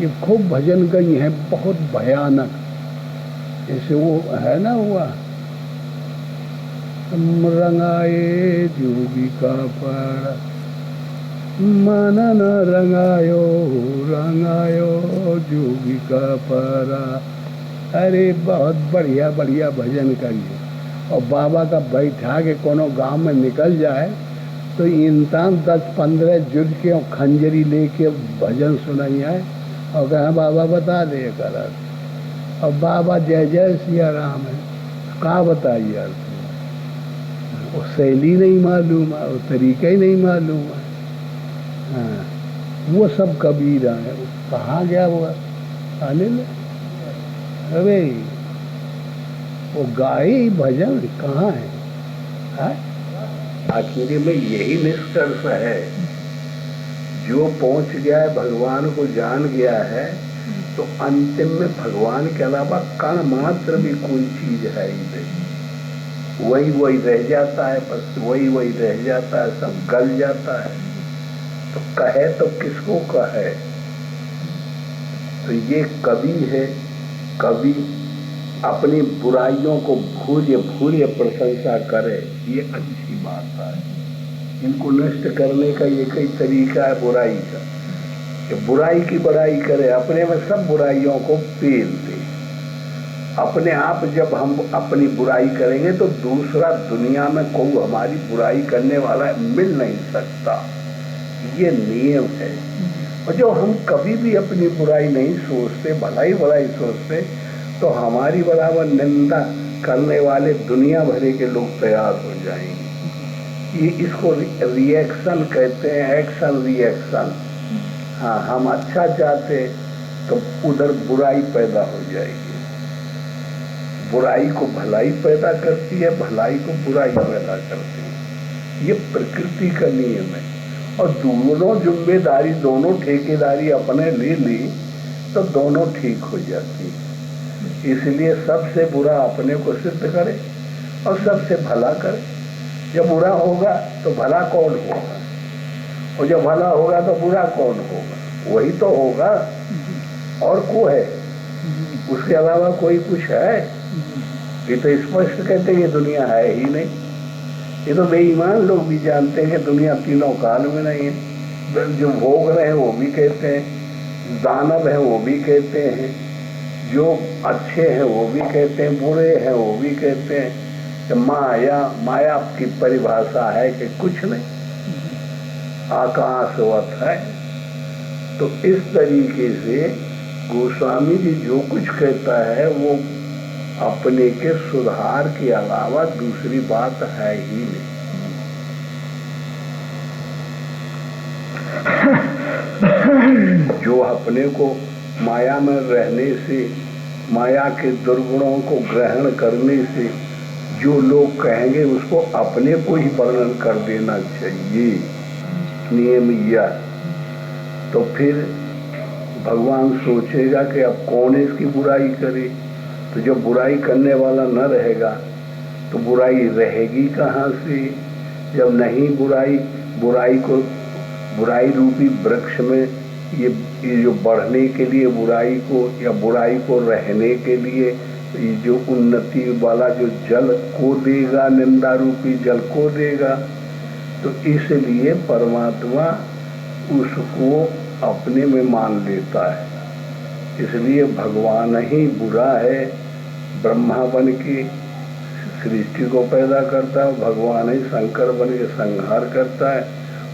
ये खूब भजन गई हैं, बहुत भयानक। जैसे वो है ना, हुआ रंगाए जोगी का पारा, मन न रंगायो रंगायो जोगी का पारा। अरे बहुत बढ़िया बढ़िया भजन करिए। और बाबा का बैठा के कोनो गांव में निकल जाए तो इंसान 10-15 जुट के और खंजरी लेके भजन सुनाई आए और कहा बाबा बता दे कर। और बाबा जय जय सिया राम है, कहाँ बताइए यार, वो शैली नहीं मालूम है, वो तरीका ही नहीं मालूम है। हाँ, वो सब कबीरा है। कहाँ गया वो आने में? अरे वो गाए भजन कहाँ है, है? आखिर में यही निष्कर्ष है, जो पहुंच गया है, भगवान को जान गया है, तो अंतिम में भगवान के अलावा कण मात्र भी कोई चीज है ही नहीं। वही वही रह जाता है, बस वही वही रह जाता है, सब गल जाता है। तो कहे तो किसको कहे? तो ये कवि है, कवि अपनी बुराइयों को भूर्य भूर्य प्रशंसा करे, ये अच्छी बात है। इनको नष्ट करने का एक ही तरीका है बुराई का, कि बुराई की बड़ाई करे, अपने में सब बुराइयों को पेल दे। अपने आप जब हम अपनी बुराई करेंगे तो दूसरा दुनिया में कोई हमारी बुराई करने वाला मिल नहीं सकता, ये नियम है। और जो हम कभी भी अपनी बुराई नहीं सोचते, भलाई भलाई सोचते, तो हमारी बराबर निंदा करने वाले दुनिया भरे के लोग तैयार हो जाएंगे। ये इसको रिएक्शन कहते हैं, एक्शन रिएक्शन। हाँ, हम अच्छा चाहते तो उधर बुराई पैदा हो जाएगी। बुराई को भलाई पैदा करती है, भलाई को बुराई पैदा करती है। ये प्रकृति का नियम है। और दोनों जिम्मेदारी, दोनों ठेकेदारी अपने ले ली तो दोनों ठीक हो जाती है। इसलिए सबसे बुरा अपने को सिद्ध करे और सबसे भला करे। जब बुरा होगा तो भला कौन होगा, और जब भला होगा तो बुरा कौन होगा? वही तो होगा, और को है? उसके अलावा कोई कुछ है? ये तो स्पष्ट कहते हैं ये दुनिया है ही नहीं। ये तो बेईमान लोग भी जानते हैं कि दुनिया तीनों काल में नहीं है। जो भोग रहे हैं वो भी कहते हैं, दानव है वो भी कहते हैं, जो अच्छे हैं वो भी कहते हैं, बुरे हैं वो भी कहते हैं। कि माया की परिभाषा है कि कुछ नहीं, आकाशवत है। तो इस तरीके से गोस्वामी जी जो कुछ कहता है वो अपने के सुधार के अलावा दूसरी बात है ही नहीं। जो अपने को माया में रहने से, माया के दुर्गुणों को ग्रहण करने से जो लोग कहेंगे उसको अपने को ही वर्णन कर देना चाहिए, नियम यह। तो फिर भगवान सोचेगा कि अब कौन इसकी बुराई करे। तो जब बुराई करने वाला न रहेगा तो बुराई रहेगी कहाँ से? जब नहीं बुराई रूपी वृक्ष में ये जो बढ़ने के लिए बुराई को, या बुराई को रहने के लिए ये जो उन्नति वाला जो जल को देगा, निंदा रूपी जल को देगा, तो इसलिए परमात्मा उसको अपने में मान लेता है। इसलिए भगवान ही बुरा है, ब्रह्मा बन के सृष्टि को पैदा करता है, भगवान ही शंकर बन के संहार करता है,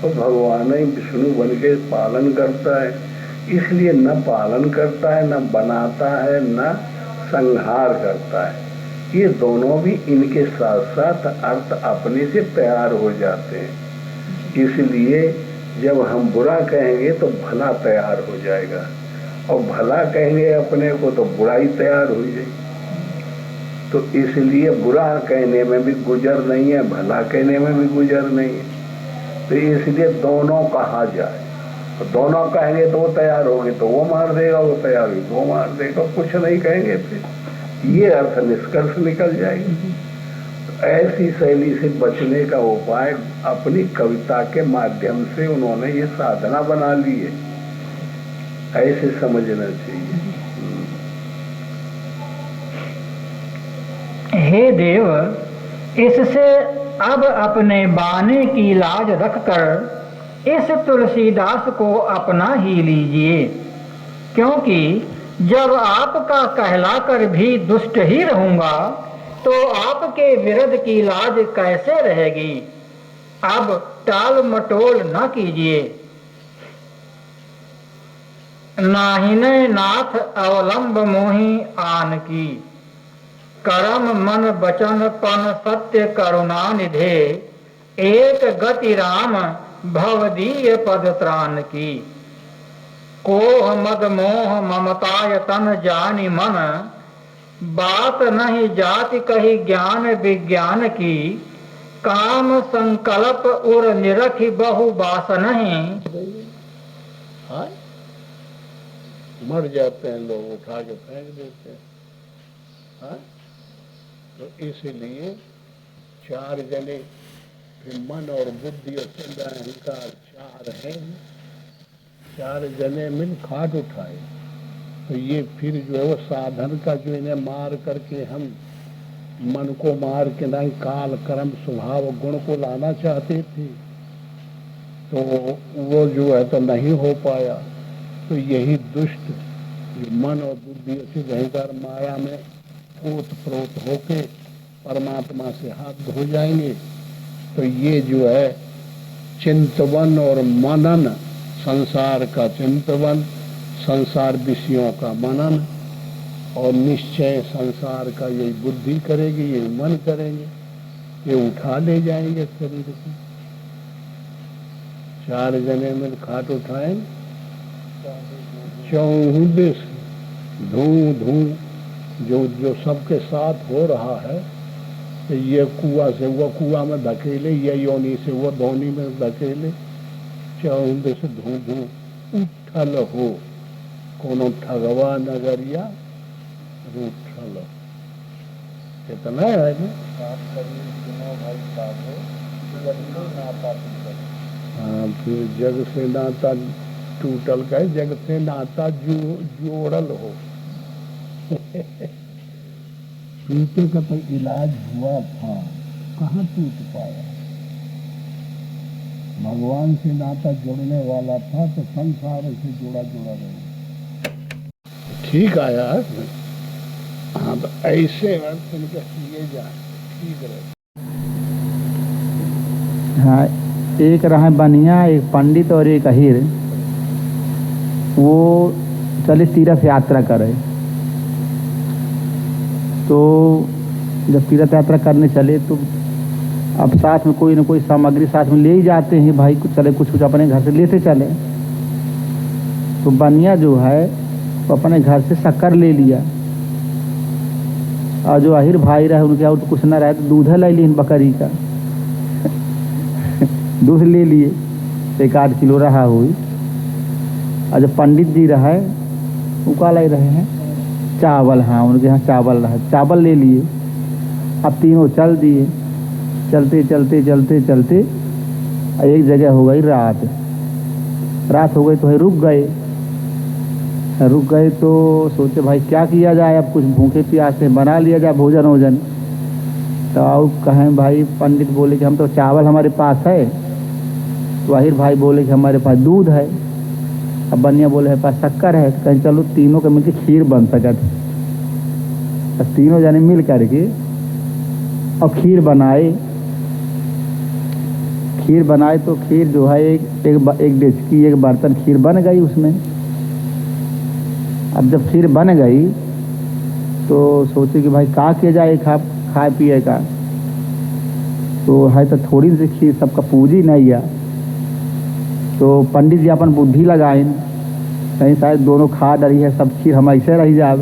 और भगवान ही विष्णु बन के पालन करता है। इसलिए न पालन करता है, न बनाता है, न संहार करता है। ये दोनों भी इनके साथ साथ अर्थ अपने से तैयार हो जाते हैं। इसलिए जब हम बुरा कहेंगे तो भला तैयार हो जाएगा, और भला कहेंगे अपने को तो बुराई तैयार हो जाएगी। तो इसलिए बुरा कहने में भी गुजर नहीं है, भला कहने में भी गुजर नहीं है। तो इसलिए दोनों कहा जाए। तो दोनों कहेंगे तो वो तैयार होगी, तो वो मार देगा, वो तैयार होगी तो वो मार देगा। कुछ नहीं कहेंगे फिर ये अर्थ निष्कर्ष निकल जाएगी। तो ऐसी शैली से बचने का उपाय अपनी कविता के माध्यम से उन्होंने ये साधना बना ली है। ऐसे समझना चाहिए। हे देव, इससे अब अपने बाने की लाज रखकर इस तुलसीदास को अपना ही लीजिए, क्योंकि जब आपका कहलाकर भी दुष्ट ही रहूंगा तो आपके विरध की लाज कैसे रहेगी। अब टाल मटोल न कीजिए। नाहिने नाथ अवलंब मोहि आन की, करम मन बचन पन सत्य करुणा निधे, एक गति राम भवदीय पद त्राण की। कोह मद मोह ममताय तन जानि मन, बात नहीं जाति कही ज्ञान विज्ञान की। काम संकल्प उर निरखि बहु बास नहीं। हाँ? मर जाते हैं लोग, उठा के फेंक देते हैं। हाँ? तो इसीलिए चार जने, फिर मन और बुद्धि और चिंता अहंकार चार हैं, चार जने मिल खाट उठाए। तो ये फिर जो है वो साधन का जो इन्हें मार करके हम मन को मार के नहीं काल कर्म स्वभाव गुण को लाना चाहते थे, तो वो जो है तो नहीं हो पाया। तो यही दुष्ट जो मन और बुद्धि से अहंकार माया में ओत प्रोत होके परमात्मा से हाथ धो जाएंगे। तो ये जो है चिंतवन और मनन, संसार का चिंतवन, संसार विषयों का मनन, और निश्चय संसार का यही बुद्धि करेगी, यही मन करेंगे, ये उठा ले जाएंगे शरीर को। चार जने मिल खाट उठाएं, चौहू दिस धूं धूं जो जो सबके साथ हो रहा है। तो ये कुआ से वो कुआ में धकेले, ये योनि से वो धोनी में धकेले, चौहू दिस धूं धूं उठल हो, कोनो ठगवा नगरिया रूठल। कितना है ना? हाँ, फिर जग से नाता टूटल का, जग से नाता जोड़ल हो। टूटे का तो इलाज हुआ था, कहाँ टूट पाया। भगवान से नाता जोड़ने वाला था तो संसार से जोड़ा जोड़ा रहे। ठीक आया। हाँ, तो ऐसे अर्थ इनके किए जाए, ठीक रहे। हाँ, एक रहा बनिया, एक पंडित और एक अहिर। वो चले तीर्थ यात्रा करे। तो जब तीर्थ यात्रा करने चले तो अब साथ में कोई ना कोई सामग्री साथ में ले ही जाते हैं भाई, कुछ चले कुछ कुछ अपने घर से लेते चले। तो बनिया जो है वो अपने घर से शक्कर ले लिया, और जो अहिर भाई रहे उनके यहाँ तो कुछ ना रहे तो दूध ले लिए बकरी का। दूध ले लिए, 1-8 किलो रहा हुई। और जो पंडित जी रहे वो का ले रहे हैं चावल। हाँ, उनके यहाँ चावल रहा, चावल ले लिए। अब तीनों चल दिए, चलते चलते चलते चलते एक जगह हो गई रात। रात हो गई तो रुक गए तो सोचे भाई क्या किया जाए, अब कुछ भूखे प्यासे बना लिया जाए भोजन वोजन। तो आओ कहें भाई, पंडित बोले कि हम तो चावल हमारे पास है। तो अहिर भाई बोले कि हमारे पास दूध है। अब बनिया बोले है पास शक्कर है। तो कहीं चलो तीनों के मिलकर खीर बन सकते। अब तीनों जाने मिल करके और खीर बनाए तो खीर जो है एक डेचकी एक बर्तन खीर बन गई उसमें। अब जब खीर बन गई तो सोचे कि भाई का किया जाए खाए पिए का। तो है तो थोड़ी सी खीर सबका पूजी नहीं है। तो पंडित जी अपन बुद्धि लगाइन, कहीं शायद दोनों खा डरी है सब खीर हम ऐसे रह जाए।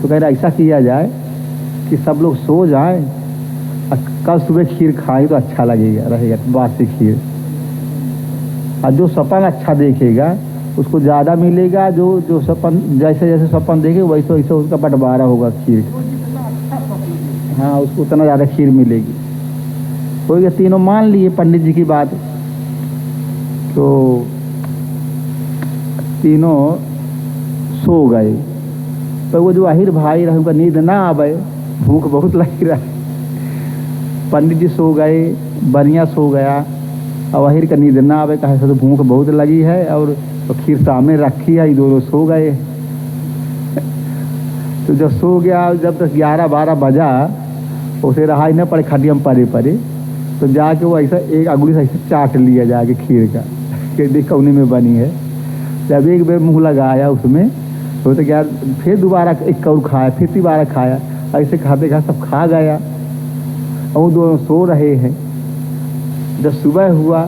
तो कह रहा ऐसा किया जाए कि सब लोग सो जाए और कल सुबह खीर खाएं तो अच्छा रहेगा बासी खीर। और जो सपन अच्छा देखेगा उसको ज़्यादा मिलेगा, जो सपन जैसे जैसे सपन देखे वैसे वैसे उसका बंटवारा होगा खीर। हाँ, उसको उतना ज़्यादा खीर मिलेगी। तो ये तीनों मान लिए पंडित जी की बात। तो तीनों सो गए। तो वो जो आहिर भाई रहे उनका नींद ना आवे, भूख बहुत लगी रहा। पंडित जी सो गए, बनिया सो गया, और आहिर का नींद ना आवे, कहा तो भूख बहुत लगी है और तो खीर सामने रखी है, ये दोनों सो गए। तो जब सो गया, जब तक 11-12 बजा, उसे रहा ही ना पड़े खटिया में परे परे, तो जाके वो ऐसा एक अंगुली से ऐसे चाट लिया जाके खीर का, कि देखा उन्हीं में बनी है। जब एक बार मुँह लगाया उसमें, तो क्या फिर दोबारा एक कौर खाया, फिर दोबारा खाया, ऐसे खाते खाते सब खा गया। और वो दोनों सो रहे हैं। जब सुबह हुआ,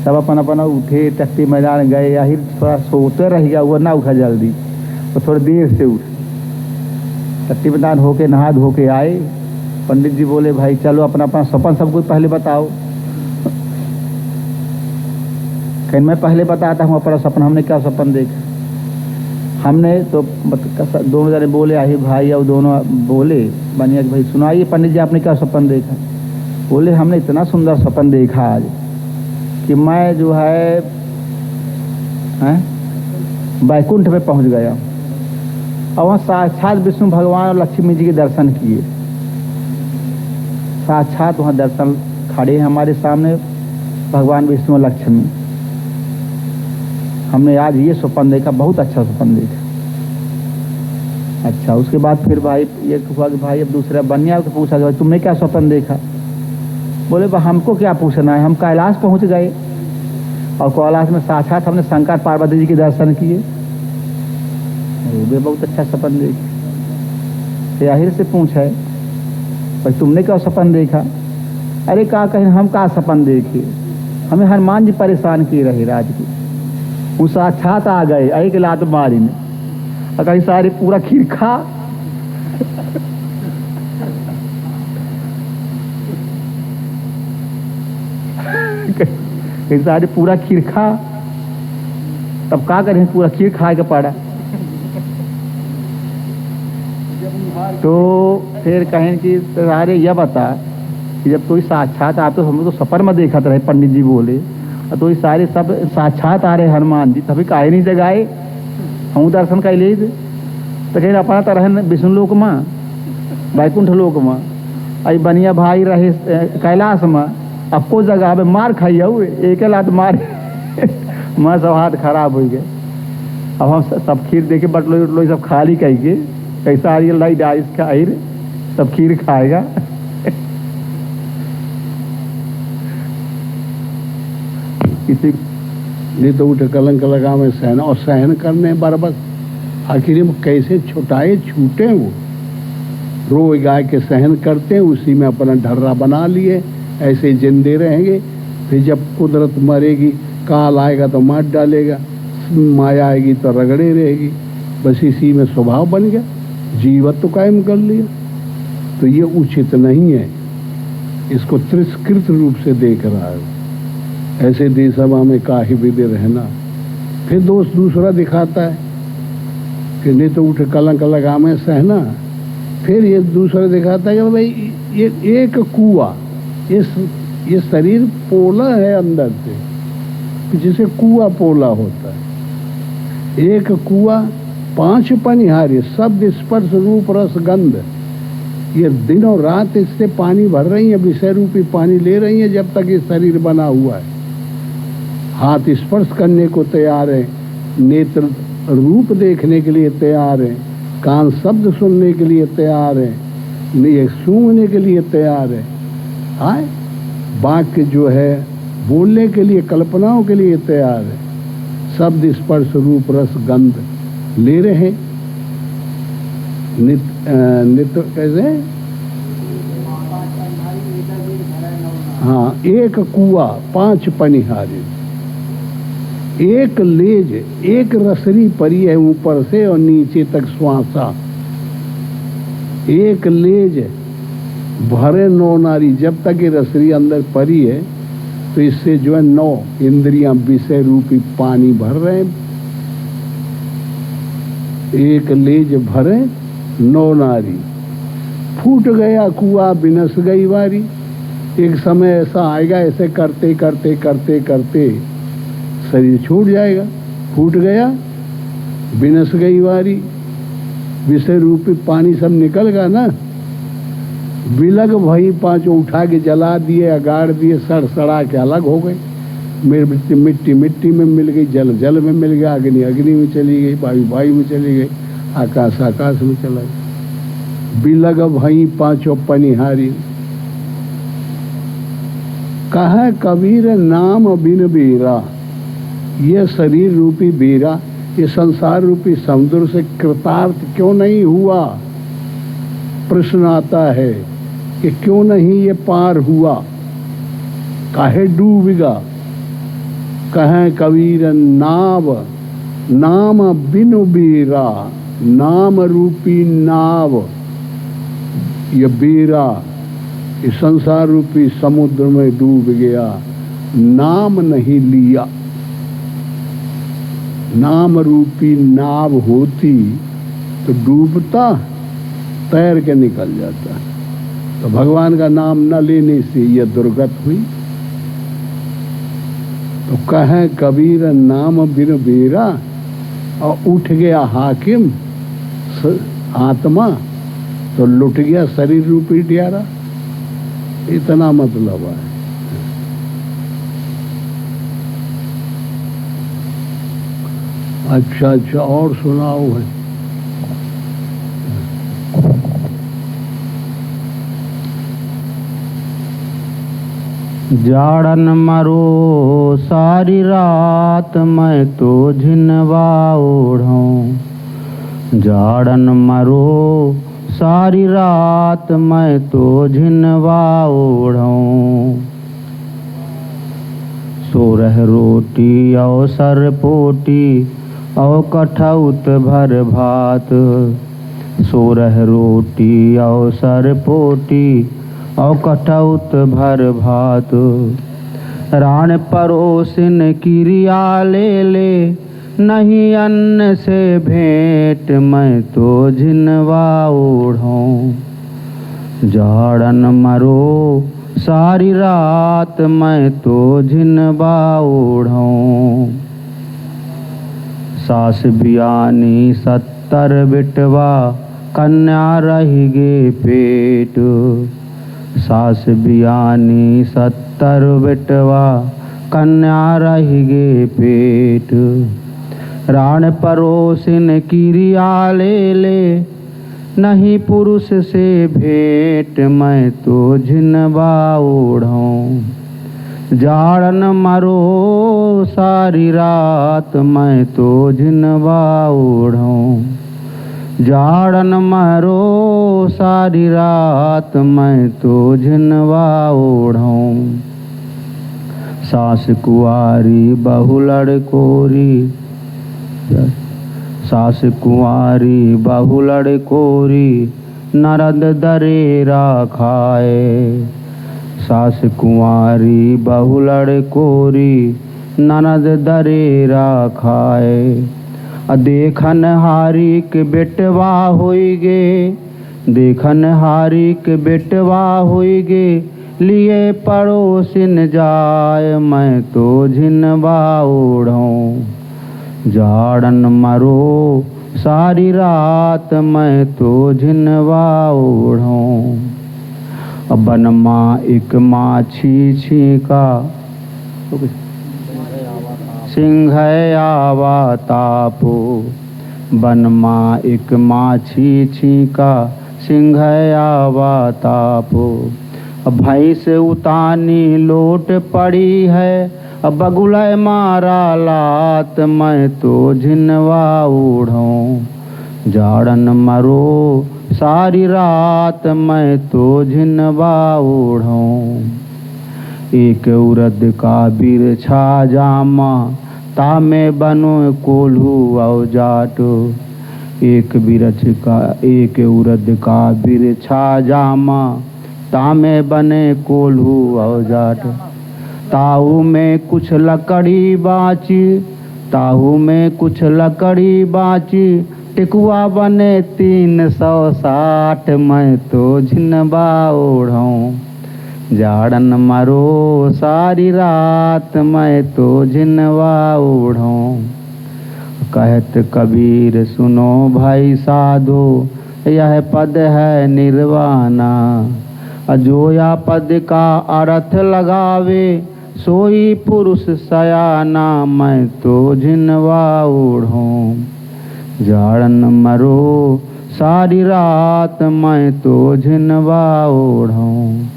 सब अपना अपना उठे, टट्टी मैदान गए। आखिर थोड़ा सोते रह गया, वो ना उठा जल्दी, तो थोड़ी देर से उठ। टट्टी मैदान होके नहा धो के आए। पंडित जी बोले, भाई चलो अपना अपना सपन सबको पहले बताओ। कहीं मैं पहले बताता हूँ अपना सपना, हमने क्या सपन देखा। हमने तो दोनों जने बोले, आही भाई, और दोनों बोले बनिया भाई सुनाइए पंडित जी आपने क्या सपन देखा। बोले हमने इतना सुंदर सपन देखा आज कि मैं जो है बैकुंठ में पहुंच गया, और वहाँ साक्षात विष्णु भगवान और लक्ष्मी जी के दर्शन किए। साक्षात वहाँ दर्शन खड़े हैं हमारे सामने, भगवान विष्णु और लक्ष्मी। हमने आज ये सपन देखा, बहुत अच्छा सपन देखा। अच्छा, उसके बाद फिर भाई ये हुआ कि भाई अब दूसरा बनिया को पूछा कि भाई तुमने क्या सपन देखा। बोले हमको क्या पूछना है, हम कैलाश पहुंच गए, और कैलाश में साक्षात हमने शंकर पार्वती जी के दर्शन किए। वे बहुत अच्छा सपन देखे। आहिर से पूछा भाई तुमने क्या सपन देखा। अरे कहा कहीं हम क्या सपन देखे, हमें हनुमान जी परेशान किए रहे राज की। वो साक्षात आ गए एक लात मारी में, और कहीं सारे पूरा खीर खा। कहीं सारे पूरा खीर खा, तब क्या करें, पूरा खीर खाए के पड़ा। तो फिर कहें कि सारे यह बता कि जब कोई साक्षात आप, तो हम लोग तो सफर में देखा रहे, पंडित जी बोले, तो ये सारे सब साक्षात आ रहे हनुमान जी, तभी काहे नहीं जगाए, हम दर्शन कर ले। तो कहीं अपना तो रहे विष्णु लोक में, बैकुंठ लोक में, आई बनिया भाई रहे कैलाश में। अब को जगह में मार खाइए हुए, एक लात मार मैं सब हाथ खराब हो गए। अब हम सब खीर देखे बटलो उटलो सब खाली कह के, कैसा आ रही लाई डाइस खाई सब खीर खाएगा। किसी नहीं तो उठे कलंक लगा में सहन, और सहन करने बरबस आखिर में कैसे छुटाए छूटे। वो रोज गाय के सहन करते हैं, उसी में अपना ढर्रा बना लिए, ऐसे जिंदे रहेंगे। फिर जब कुदरत मरेगी, काल आएगा तो मार डालेगा, माया आएगी तो रगड़े रहेगी। बस इसी में स्वभाव बन गया, जीवत तो कायम कर लिया। तो ये उचित नहीं है, इसको तिरस्कृत रूप से देख रहा है। ऐसे देशभा में काहे विदे रहना। फिर दोस्त दूसरा दिखाता है कि नहीं तो उठे कलंक लगा में सहना। फिर ये दूसरा दिखाता है कि भाई ये एक कुआ, ये शरीर पोला है अंदर से, जिसे कुआ पोला होता है। एक कुआ 5 पनिहारे, शब्द स्पर्श रूप रस गंध, ये दिनों रात इससे पानी भर रही है, विषय रूपी पानी ले रही है जब तक ये शरीर बना हुआ है। हाथ स्पर्श करने को तैयार है, नेत्र रूप देखने के लिए तैयार है, कान शब्द सुनने के लिए तैयार है, ये सूंघने के लिए तैयार है, हाय वाक्य जो है बोलने के लिए, कल्पनाओं के लिए तैयार है। शब्द स्पर्श रूप रस गंध ले रहे। नित्य कैसे, हाँ, एक कुआ 5 पनिहारे, एक लेज, एक रसरी परी है ऊपर से और नीचे तक श्वासा। एक लेज भरे 9 नारी, जब तक ये रसरी अंदर परी है तो इससे जो है 9 इंद्रियां विषय रूपी पानी भर रहे हैं। एक लेज भरे 9 नारी, फूट गया कुआ बिनस गई वारी। एक समय ऐसा आएगा, ऐसे करते करते करते करते शरीर छूट जाएगा, फूट गया बिनस गई वारी, विषय रूपी पानी सब निकल गया ना। बिलग भई पांचों, उठा के जला दिए, अगाड़ दिए, सड़ सड़ा के अलग हो गए। मिट्टी मिट्टी मिट्टी में मिल गई, जल जल में मिल गया, अग्नि अग्नि में चली गई, वायु वायु में चली गई, आकाश आकाश में चला गया। बिलग भई पांचों पनिहारी, कहा कबीर नाम बिन बीरा। ये शरीर रूपी बीरा, ये संसार रूपी समुद्र से कृतार्थ क्यों नहीं हुआ? प्रश्न आता है कि क्यों नहीं ये पार हुआ, काहे डूबेगा? कहें कबीर नाव, नाम बिनु बीरा, नाम रूपी नाव, ये बीरा इस संसार रूपी समुद्र में डूब गया, नाम नहीं लिया। नाम रूपी नाव होती तो डूबता, तैर के निकल जाता। तो भगवान का नाम न लेने से यह दुर्गत हुई। तो कहें कबीर नाम बिन बीरा, और उठ गया हाकिम आत्मा, तो लुट गया शरीर रूपी डियारा। इतना मतलब है। अच्छा अच्छा, और सुनाओ है। जाड़न मरो सारी रात, मैं तो झिनवा ओढ़ूं। जाड़न मरो सारी रात, मैं तो झिनवा ओढ़ूं। सोरह रोटी और सरपोटी और कठौत भर भात। सोरह रोटी और सरपोटी और कठौत भर भात। राण परोसिन किरिया ले ले, नहीं अन्न से भेंट, मैं तो झिनवा ओढ़ूं। जाड़न मरो सारी रात, मैं तो झिनवा ओढ़ूं। सास बियानी 70 बिटवा, कन्या रही गे पेट। सास बियानी 70 बिटवा, कन्या रही गे पेट। राण परोसिन किरिया ले ले, नहीं पुरुष से भेंट, मैं तो झिनवा ओढ़ूं। जाड़न मरो सारी रात, मैं तो झिनवा ओढ़ूं। जाड़न मरो सारी रात, मैं तो झिनवा ओढ़ूं। सास कुआरी बहू लड़कोरी, सास कुंवारी बहू लड़कोरी, नरद दरेरा खाए। सास कुंवारी बहू लड़कोरी, ननद दरेरा खाए। देखन हारी के बेटवा होई गे, देखन हारी के बेटवा होई गे, लिए पड़ोसिन जाय, मैं तो झिनवा ओढ़ूं। जाड़न मरो सारी रात, मैं तो झिनवा ओढ़ूं। बनमा एक माछी छीका, सिंह आवा तापो। बनमा एक माछी छीका, सिंह आवा तापो। भैंस उतानी लोट पड़ी है, बगुलै मारा लात, मैं तो झिनवा ओढ़ूं। जाड़न मरो सारी रात, मैं तो झिनवा ओढ़ूं। एक उरद का बिरछा जामा, तामे बनो कोल्हू औ जाट। एक उरद का बिरछा जामा, तामे बने कोल्हू औ जाट। ताऊ में कुछ लकड़ी बाची, ताऊ में कुछ लकड़ी बाची, टिकुआ बने 360, मैं तो झिनवा ओढ़ूं। जाड़न मरो सारी रात, मैं तो झिनवा ओढ़ूं। कहत कबीर सुनो भाई साधो, यह पद है निर्वाणा। जो या पद का अर्थ लगावे, सोई पुरुष सयाना। मैं तो झिनवा ओढ़ूं जाड़न मरो सारी रात, मैं तो झिनवा ओढ़ूं।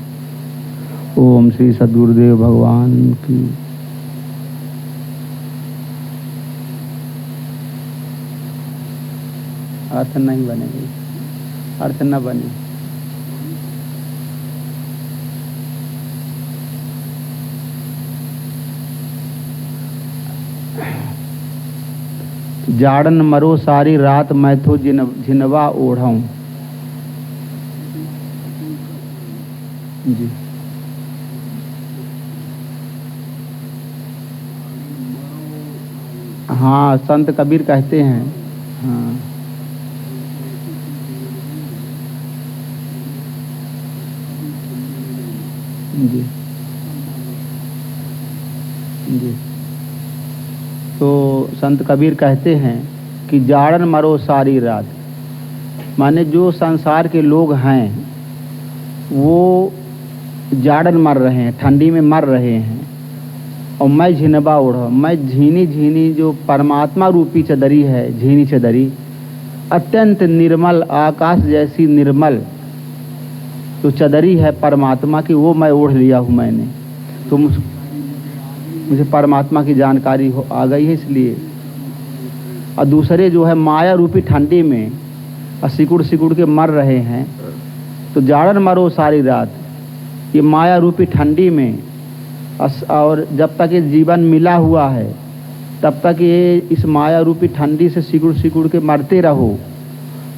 ओम श्री सद्गुरुदेव भगवान की। अर्थ नहीं बनेगी, अर्थ न बने। जाड़न मरो सारी रात, मैं तो झिनवा ओढ़ूं। जी हाँ, संत कबीर कहते हैं। हाँ जी जी। तो संत कबीर कहते हैं कि जाड़न मरो सारी रात, माने जो संसार के लोग हैं वो जाड़न मर रहे हैं, ठंडी में मर रहे हैं, और मैं झिनबा ओढ़ा। मैं झीनी झीनी जो परमात्मा रूपी चदरी है, झीनी चदरी अत्यंत निर्मल, आकाश जैसी निर्मल जो चदरी है परमात्मा की, वो मैं ओढ़ लिया हूँ मैंने। तो मुझे परमात्मा की जानकारी आ गई है इसलिए। और दूसरे जो है माया रूपी ठंडी में सिकुड़ सिकुड़ के मर रहे हैं, तो जाड़न मरो सारी रात, ये माया रूपी ठंडी में। और जब तक ये जीवन मिला हुआ है तब तक ये इस माया रूपी ठंडी से सिकुड़ सिकुड़ के मरते रहो।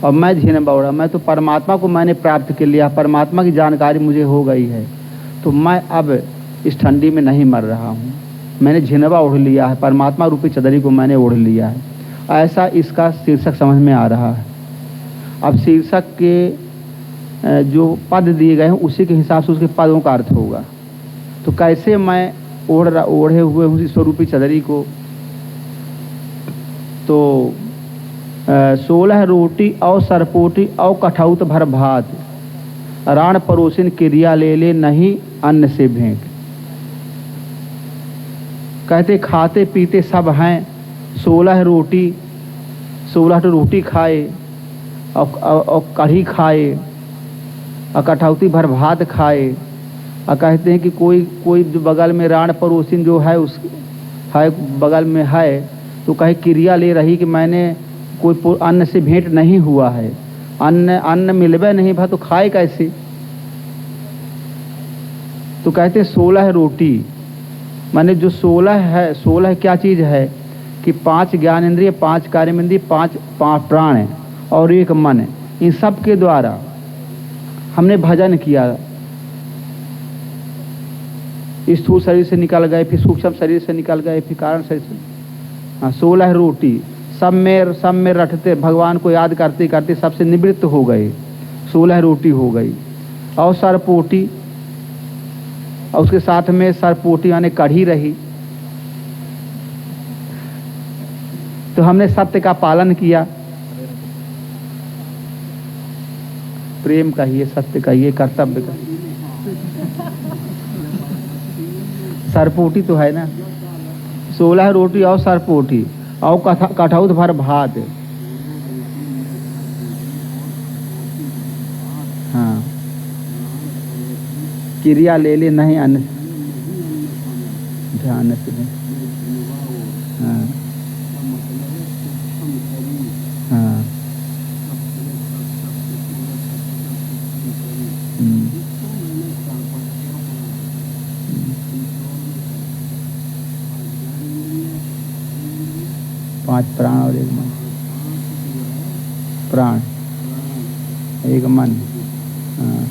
और मैं झिनबा ओढ़ा, मैं तो परमात्मा को मैंने प्राप्त कर लिया, परमात्मा की जानकारी मुझे हो गई है, तो मैं अब इस ठंडी में नहीं मर रहा हूँ। मैंने झिनबा ओढ़ लिया है, परमात्मा रूपी चदरी को मैंने ओढ़ लिया है। ऐसा इसका शीर्षक समझ में आ रहा है। अब शीर्षक के जो पद दिए गए हैं उसी के हिसाब से उसके पदों का अर्थ होगा। तो कैसे मैं ओढ़े हुए हूँ स्वरूपी चदरी को। तो 16 रोटी और सरपोटी और कठौत भर भात, राण परोसिन क्रिया ले ले नहीं अन्न से भेंट। कहते खाते पीते सब हैं, 16 रोटी खाए और कढ़ी खाए और कठौती भर भात खाए। और कहते हैं कि कोई जो बगल में राण पड़ोसिन जो है उस है बगल में है, तो कहे क्रिया ले रही कि मैंने कोई अन्न से भेंट नहीं हुआ है, अन्न मिलवे नहीं भा तो खाए कैसे। तो कहते 16 रोटी, माने जो 16 है, 16 क्या चीज़ है कि 5 ज्ञान इंद्रिय, 5 कार्य इंद्रिय, 5 प्राण और 1 मन, इन सब के द्वारा हमने भजन किया। स्थूल शरीर से निकल गए, फिर सूक्ष्म शरीर से निकल गए, फिर कारण शरीर से। हाँ, 16 रोटी सब में रटते भगवान को याद करते करते सबसे निवृत्त हो गए, 16 रोटी हो गई। और सरपोटी, और उसके साथ में सरपोटी यानी कढ़ी रही। तो हमने सत्य का पालन किया, प्रेम कहिए, सत्य कहिए, कर्तव्य का। सरपोटी तो है ना, 16 रोटी और सरपोटी और कठौत भर भात। हाँ, क्रिया ले ले नहीं अन्न ध्यान से। हाँ हाँ 5 प्राण और 1 मन, प्राण 1 मन। हाँ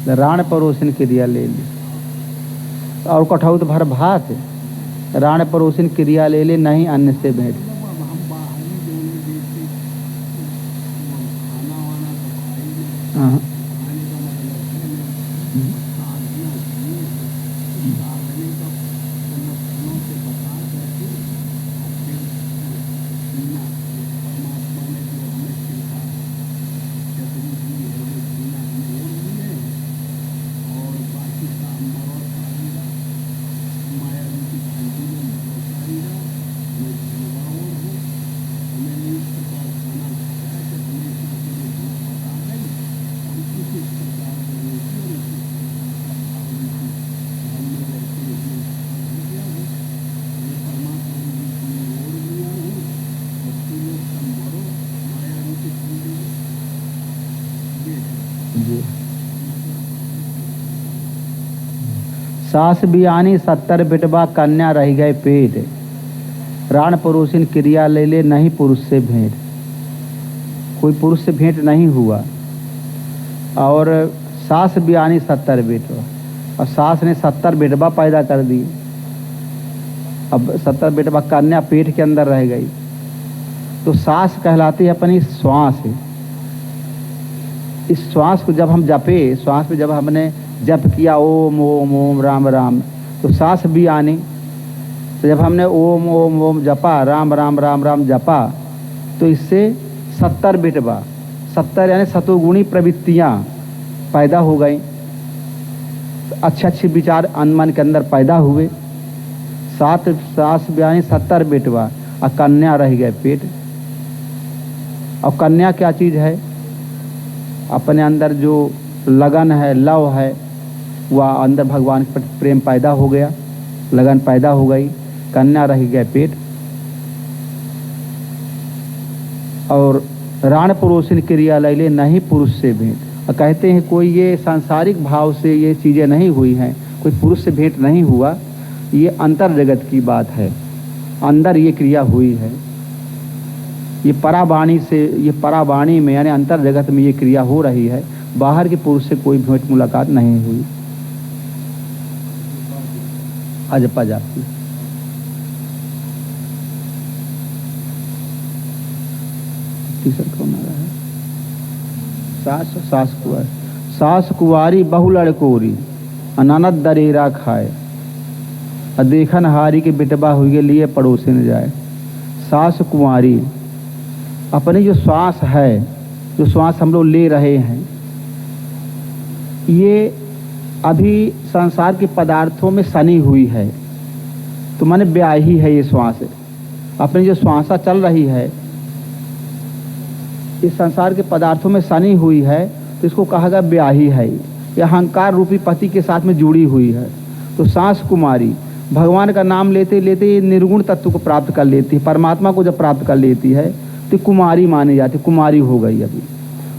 राण परोसिन क्रिया ले ले, और कठौत तो भर भात है। राण परोसिन क्रिया ले ले, नहीं अन्न से भेंट। हाँ जी। सास बियानी 70 बिटवा, कन्या रह गए पेट। राण परोसिन क्रिया ले ले, नहीं पुरुष से भेंट। कोई पुरुष से भेंट नहीं हुआ। और सास बियानी 70 बेटवा, और सास ने 70 बेटवा पैदा कर दी। अब 70 बेटवा कन्या पेट के अंदर रह गई। तो सास कहलाती है अपनी श्वास है। इस श्वास को जब हम जपे, श्वास में जब हमने जप किया ओम ओम ओम राम राम, तो सास भी आनी। तो जब हमने ओम ओम ओम जपा, राम राम राम राम जपा, तो इससे 70 बिटवा, 70 यानी सतोगुणी प्रवृत्तियाँ पैदा हो गई। अच्छे अच्छे विचार मन के अंदर पैदा हुए। सास बयानी 70 बेटवा, और कन्या रह गए पेट। और कन्या क्या चीज़ है? अपने अंदर जो लगन है, लव है, वह अंदर भगवान के प्रति प्रेम पैदा हो गया, लगन पैदा हो गई। कन्या रह गए पेट। और राण पुरुषिन क्रिया ले ले, नहीं पुरुष से भेंट। और कहते हैं कोई ये सांसारिक भाव से ये चीज़ें नहीं हुई हैं, कोई पुरुष से भेंट नहीं हुआ। ये अंतर जगत की बात है, अंदर ये क्रिया हुई है। ये परावाणी से, ये परावाणी में यानी अंतर जगत में ये क्रिया हो रही है। बाहर के पुरुष से कोई भेंट मुलाकात नहीं हुई। अजपा जाती कौन आ रहा है? सास कुवारी बहु लड़कोरी, अनानत दरेरा खाए। देखन हारी के बिटवा हुए लिए पड़ोसी न जाए। सास कुंवारी, अपनी जो श्वास है, जो श्वास हम लोग ले रहे हैं, ये अभी संसार के पदार्थों में सनी हुई है। तो माने ब्याही है ये श्वास। अपनी जो श्वासा चल रही है, इस संसार के पदार्थों में सनी हुई है, तो इसको कहा गया ब्याही है। यह अहंकार रूपी पति के साथ में जुड़ी हुई है। तो सास कुमारी भगवान का नाम लेते लेते निर्गुण तत्व को प्राप्त कर लेती है। परमात्मा को जब प्राप्त कर लेती है तो कुमारी मानी जाती, कुमारी हो गई अभी।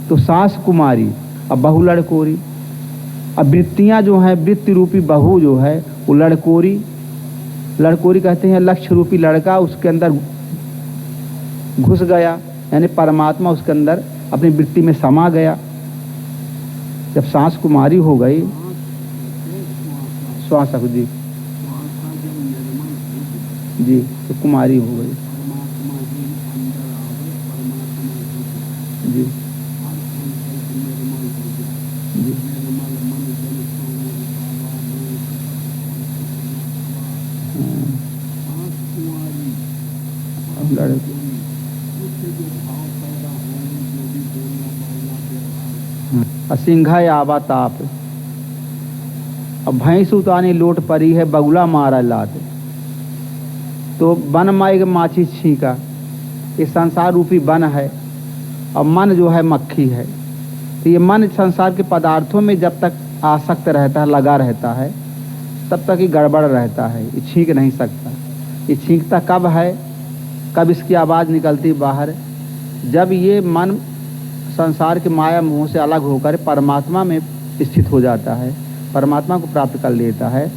तो सास कुमारी, अब बहु लड़कोरी। अब वृत्तियाँ जो हैं, वृत्ति रूपी बहू जो है वो लड़कोरी। लड़कोरी कहते हैं लक्ष्य रूपी लड़का उसके अंदर घुस गया, यानी परमात्मा उसके अंदर अपनी वृत्ति में समा गया। जब सास कुमारी हो गई, श्वास जी तो कुमारी हो गई जी जी। सिंघा आवा ताप। अब भैंस उतानी लोट परी है, बगुला मारा लात। तो वन माएग माछी छींका। ये संसार रूपी वन है, और मन जो है मक्खी है। तो ये मन संसार के पदार्थों में जब तक आसक्त रहता है, लगा रहता है, तब तक ये गड़बड़ रहता है, ये छींक नहीं सकता। ये छींकता कब है, कब इसकी आवाज़ निकलती बाहर, जब ये मन संसार के माया मोह से अलग होकर परमात्मा में स्थित हो जाता है, परमात्मा को प्राप्त कर लेता है,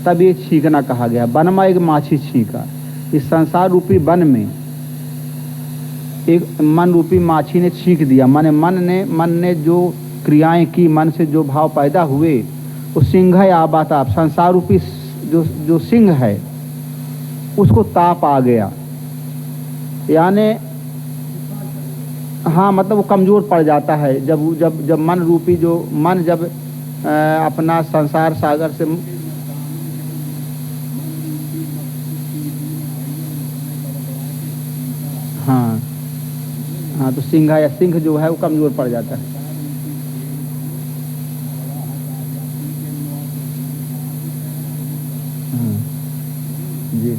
तब ये छींकना कहा गया। वनमा एक माछी छींका। इस संसार रूपी वन में एक मन रूपी माछी ने छींक दिया। मन ने जो क्रियाएं की, मन से जो भाव पैदा हुए, वो सिंह आबा ताप, संसार रूपी जो सिंह है उसको ताप आ गया, यानी हाँ मतलब वो कमजोर पड़ जाता है जब जब जब मन रूपी जो मन जब अपना संसार सागर से हाँ हाँ तो सिंह जो है वो कमजोर पड़ जाता है। जी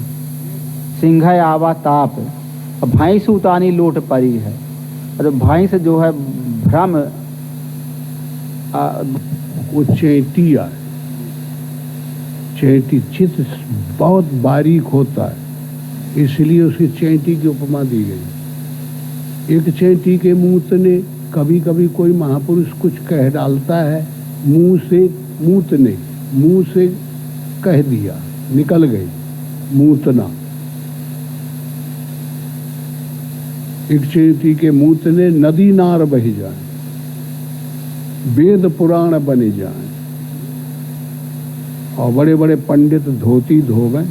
सिंह आवा ताप, भैंस उतानी लोट परी है। अरे भैंस जो है भ्रम वो चैटिया, चैटी चित्त बहुत बारीक होता है, इसलिए उसकी चैटी की उपमा दी गई। एक चैटी के मूतने, कभी कभी कोई महापुरुष कुछ कह डालता है, मुंह से मूतने, मुंह से कह दिया, निकल गई मूतना। एक चैटी के मूतने नदी नार बह जाए, वेद पुराण बने जाए, और बड़े बड़े पंडित धोती धोवें,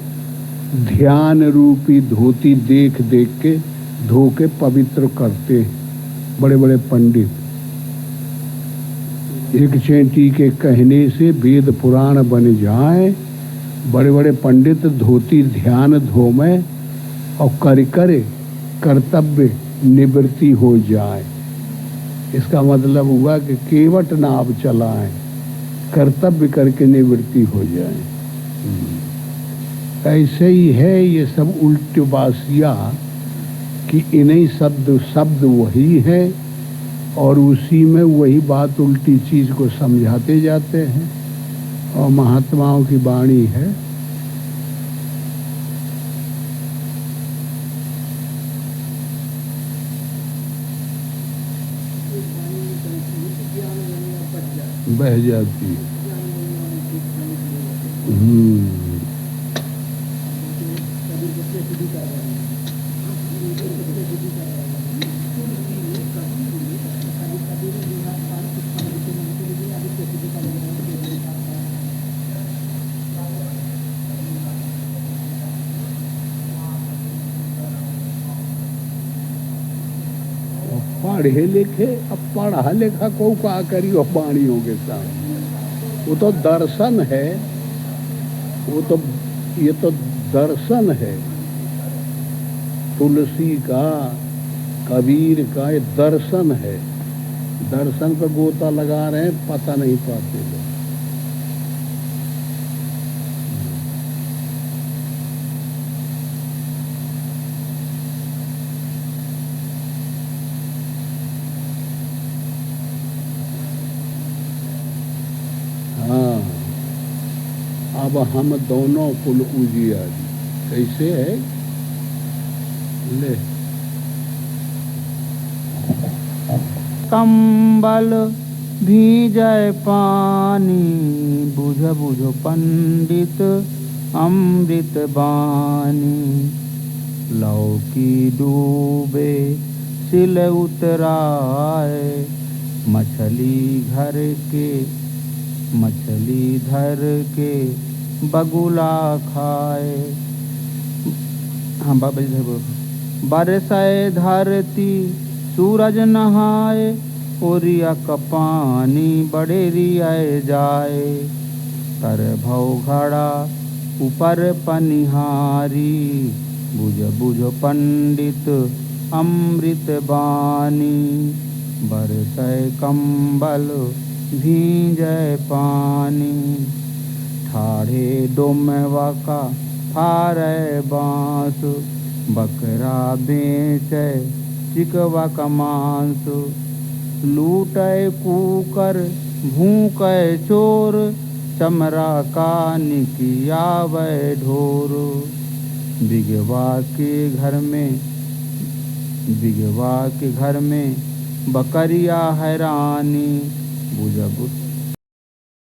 ध्यान रूपी धोती देख देख के धो के पवित्र करते हैं बड़े बड़े पंडित। एक चैटी के कहने से वेद पुराण बन जाए, बड़े बड़े पंडित धोती ध्यान धोमें और करे कर्तव्य निवृत्ति हो जाए। इसका मतलब हुआ कि केवट नाव चलाएं, कर्तव्य करके निवृत्ति हो जाए। ऐसे ही है ये सब उल्टबासिया कि इन्हीं शब्द वही है और उसी में वही बात उल्टी चीज को समझाते जाते हैं। और महात्माओं की वाणी है, बह जाती है। पढ़े लिखे, अब पढ़ा लिखा को का करियो वाणियों के साथ, वो तो दर्शन है, वो तो ये तो दर्शन है। तुलसी का, कबीर का ये दर्शन है। दर्शन पर गोता लगा रहे हैं, पता नहीं पाते लोग। हाँ, अब हम दोनों कुल उजियारी कैसे है ले। कंबल भीजय पानी, बुझ बुझ पंडित अमृत बानी। लौकी डूबे सिल उतराए, मछली धर के बगुला खाए। हाँ बाबा जी, बरसाए धरती सूरज नहाए, ओरिया का पानी बड़े रियाए जाए। तर भव घड़ा ऊपर पनिहारी, बुझ बुझ पंडित अमृत बानी। बरसाए कंबल भींजय पानी, ठाढ़े डोमवा का फारे बांस। बकरा बेचे चिकवा का मांस, लूटे कूकर भूखे चोर। चमरा का निकियावे ढोर, बिगवा के घर में बकरिया हैरानी। बुझ